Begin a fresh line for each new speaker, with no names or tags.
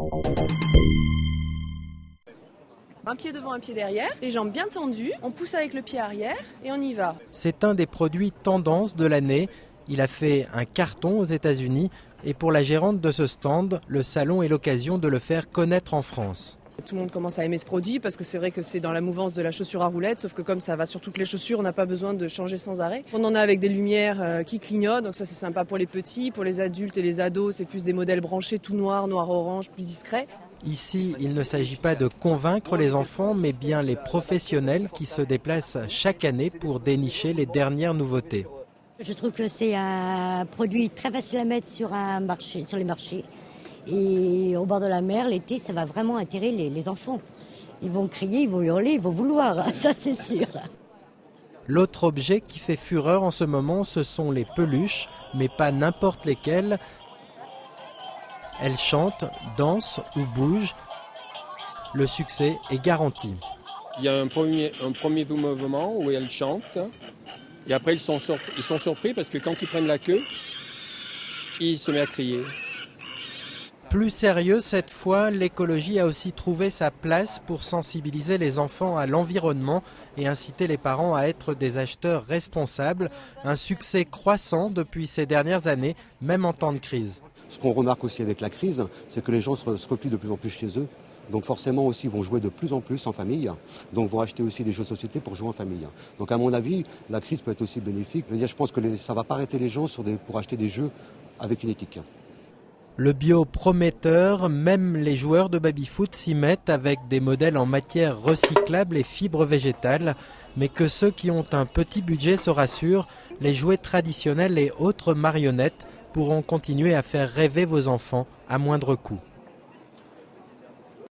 Un pied devant, un pied derrière, les jambes bien tendues, on pousse avec le pied arrière et on y va.
C'est un des produits tendance de l'année. Il a fait un carton aux États-Unis et pour la gérante de ce stand, le salon est l'occasion de le faire connaître en France.
Tout le monde commence à aimer ce produit parce que c'est vrai que c'est dans la mouvance de la chaussure à roulettes, sauf que comme ça va sur toutes les chaussures, on n'a pas besoin de changer sans arrêt. On en a avec des lumières qui clignotent, donc ça c'est sympa pour les petits, pour les adultes et les ados, c'est plus des modèles branchés tout noir, noir-orange, plus discrets.
Ici, il ne s'agit pas de convaincre les enfants, mais bien les professionnels qui se déplacent chaque année pour dénicher les dernières nouveautés.
Je trouve que c'est un produit très facile à mettre sur les marchés. Et au bord de la mer, l'été, ça va vraiment attirer les enfants. Ils vont crier, ils vont hurler, ils vont vouloir, ça c'est sûr.
L'autre objet qui fait fureur en ce moment, ce sont les peluches, mais pas n'importe lesquelles. Elles chantent, dansent ou bougent. Le succès est garanti.
Il y a un premier mouvement où elles chantent. Et après, ils sont surpris parce que quand ils prennent la queue, ils se mettent à crier.
Plus sérieux cette fois, l'écologie a aussi trouvé sa place pour sensibiliser les enfants à l'environnement et inciter les parents à être des acheteurs responsables. Un succès croissant depuis ces dernières années, même en temps de crise.
Ce qu'on remarque aussi avec la crise, c'est que les gens se replient de plus en plus chez eux. Donc forcément aussi, ils vont jouer de plus en plus en famille. Donc vont acheter aussi des jeux de société pour jouer en famille. Donc à mon avis, la crise peut être aussi bénéfique. Je pense que ça ne va pas arrêter les gens pour acheter des jeux avec une éthique.
Le bio prometteur, même les joueurs de baby-foot s'y mettent avec des modèles en matière recyclable et fibres végétales. Mais que ceux qui ont un petit budget se rassurent, les jouets traditionnels et autres marionnettes pourront continuer à faire rêver vos enfants à moindre coût.